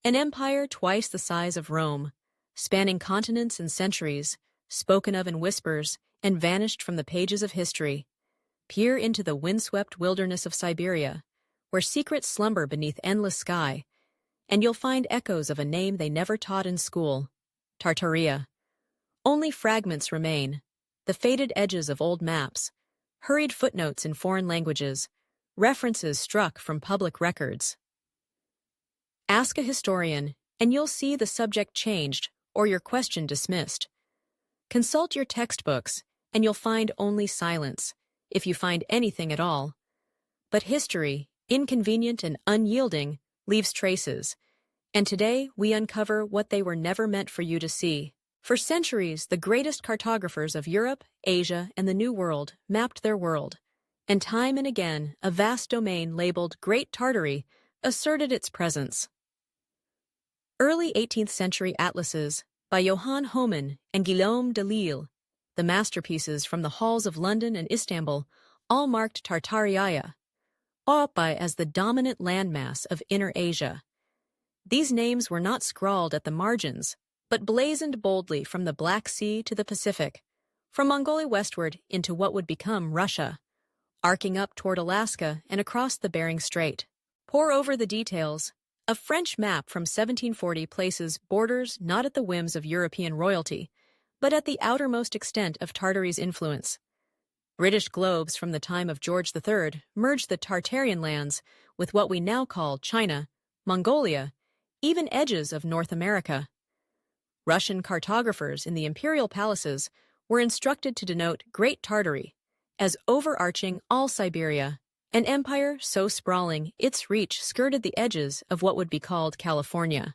An empire twice the size of Rome, spanning continents and centuries, spoken of in whispers and vanished from the pages of history. Peer into the windswept wilderness of Siberia, where secrets slumber beneath endless sky, and you'll find echoes of a name they never taught in school: Tartaria. Only fragments remain, the faded edges of old maps, hurried footnotes in foreign languages, references struck from public records. Ask a historian, and you'll see the subject changed or your question dismissed. Consult your textbooks, and you'll find only silence, if you find anything at all. But history, inconvenient and unyielding, leaves traces, and today we uncover what they were never meant for you to see. For centuries, the greatest cartographers of Europe, Asia, and the New World mapped their world, and time and again, a vast domain labeled Great Tartary asserted its presence. Early 18th century atlases by Johann Homann and Guillaume de Lille, the masterpieces from the halls of London and Istanbul, all marked Tartaria, awed by as the dominant landmass of Inner Asia. These names were not scrawled at the margins, but blazoned boldly from the Black Sea to the Pacific, from Mongolia westward into what would become Russia, arcing up toward Alaska and across the Bering Strait. Pore over the details. A French map from 1740 places borders not at the whims of European royalty, but at the outermost extent of Tartary's influence. British globes from the time of George III merged the Tartarian lands with what we now call China, Mongolia, even edges of North America. Russian cartographers in the imperial palaces were instructed to denote Great Tartary as overarching all Siberia, an empire so sprawling its reach skirted the edges of what would be called California.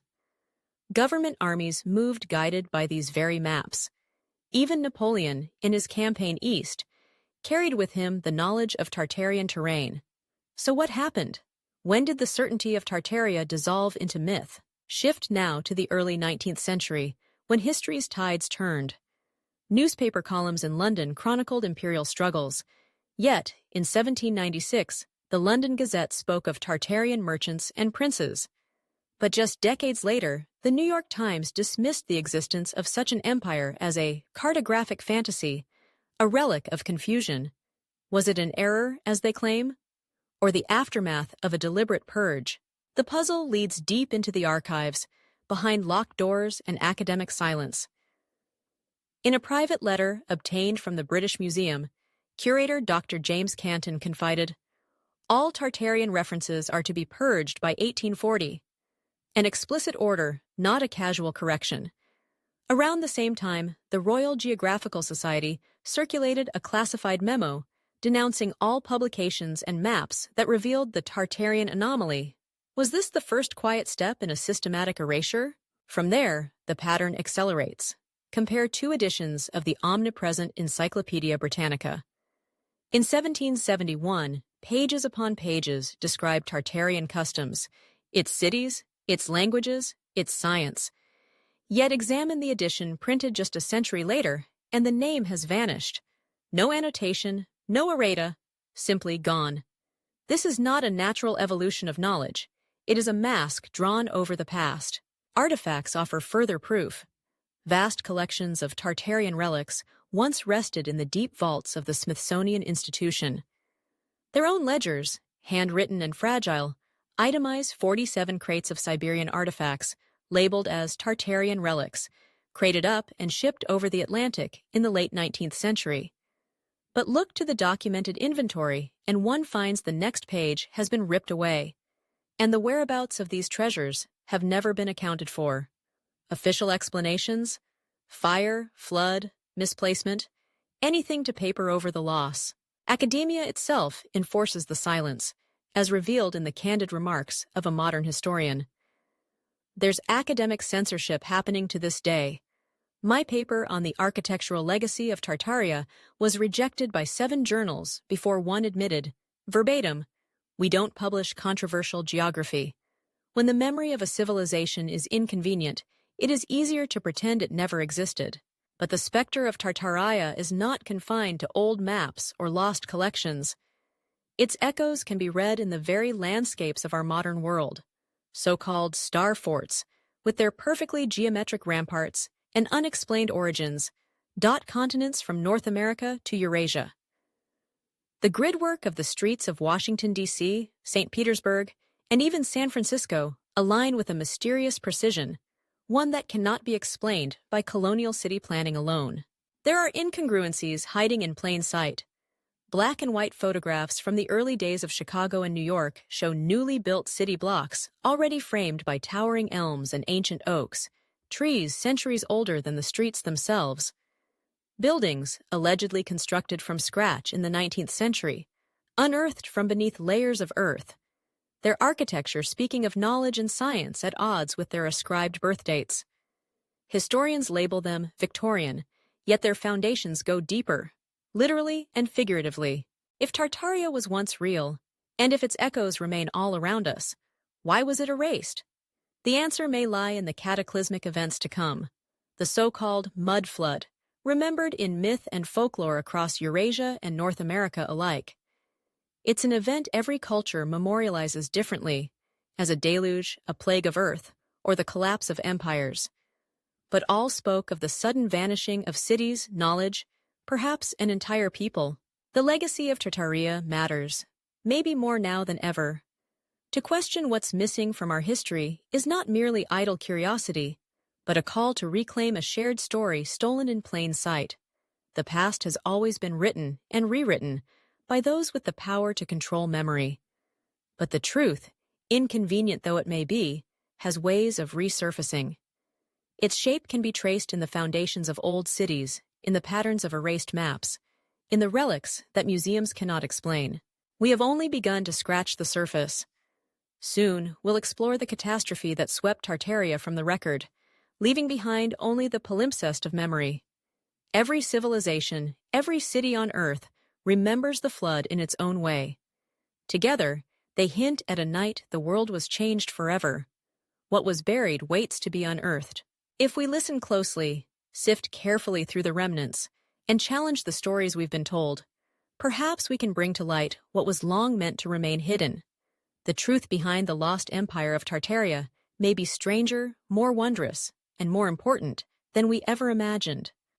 Government armies moved guided by these very maps. Even Napoleon, in his campaign east, carried with him the knowledge of Tartarian terrain. So what happened? When did the certainty of Tartaria dissolve into myth? Shift now to the early 19th century, when history's tides turned. Newspaper columns in London chronicled imperial struggles. Yet, in 1796, the London Gazette spoke of Tartarian merchants and princes. But just decades later, the New York Times dismissed the existence of such an empire as a cartographic fantasy, a relic of confusion. Was it an error, as they claim? Or the aftermath of a deliberate purge? The puzzle leads deep into the archives, behind locked doors and academic silence. In a private letter obtained from the British Museum, curator Dr. James Canton confided, "All Tartarian references are to be purged by 1840. An explicit order, not a casual correction." Around the same time, the Royal Geographical Society circulated a classified memo denouncing all publications and maps that revealed the Tartarian anomaly. Was this the first quiet step in a systematic erasure? From there, the pattern accelerates. Compare two editions of the omnipresent Encyclopedia Britannica. In 1771, pages upon pages describe Tartarian customs, its cities, its languages, its science. Yet examine the edition printed just a century later, and the name has vanished. No annotation, no errata, simply gone. This is not a natural evolution of knowledge. It is a mask drawn over the past. Artifacts offer further proof. Vast collections of Tartarian relics once rested in the deep vaults of the Smithsonian Institution. Their own ledgers, handwritten and fragile, itemize 47 crates of Siberian artifacts, labeled as Tartarian relics, crated up and shipped over the Atlantic in the late 19th century. But look to the documented inventory, and one finds the next page has been ripped away, and the whereabouts of these treasures have never been accounted for. Official explanations? Fire, flood, misplacement, anything to paper over the loss. Academia itself enforces the silence, as revealed in the candid remarks of a modern historian. There's academic censorship happening to this day. My paper on the architectural legacy of Tartaria was rejected by 7 journals before one admitted, verbatim, "We don't publish controversial geography." When the memory of a civilization is inconvenient, it is easier to pretend it never existed. But the specter of Tartaria is not confined to old maps or lost collections. Its echoes can be read in the very landscapes of our modern world, so-called star forts, with their perfectly geometric ramparts and unexplained origins, dot continents from North America to Eurasia. The gridwork of the streets of Washington, D.C., St. Petersburg, and even San Francisco align with a mysterious precision, one that cannot be explained by colonial city planning alone. There are incongruencies hiding in plain sight. Black and white photographs from the early days of Chicago and New York show newly built city blocks already framed by towering elms and ancient oaks, trees centuries older than the streets themselves. Buildings, allegedly constructed from scratch in the 19th century, unearthed from beneath layers of earth. Their architecture speaking of knowledge and science at odds with their ascribed birth dates. Historians label them Victorian, yet their foundations go deeper, literally and figuratively. If Tartaria was once real, and if its echoes remain all around us, why was it erased? The answer may lie in the cataclysmic events to come, the so-called mud flood, remembered in myth and folklore across Eurasia and North America alike. It's an event every culture memorializes differently, as a deluge, a plague of earth, or the collapse of empires. But all spoke of the sudden vanishing of cities, knowledge, perhaps an entire people. The legacy of Tartaria matters, maybe more now than ever. To question what's missing from our history is not merely idle curiosity, but a call to reclaim a shared story stolen in plain sight. The past has always been written and rewritten by those with the power to control memory. But the truth, inconvenient though it may be, has ways of resurfacing. Its shape can be traced in the foundations of old cities, in the patterns of erased maps, in the relics that museums cannot explain. We have only begun to scratch the surface. Soon, we'll explore the catastrophe that swept Tartaria from the record, leaving behind only the palimpsest of memory. Every civilization, every city on Earth, remembers the flood in its own way. Together, they hint at a night the world was changed forever. What was buried waits to be unearthed. If we listen closely, sift carefully through the remnants, and challenge the stories we've been told, perhaps we can bring to light what was long meant to remain hidden. The truth behind the lost empire of Tartaria may be stranger, more wondrous, and more important than we ever imagined.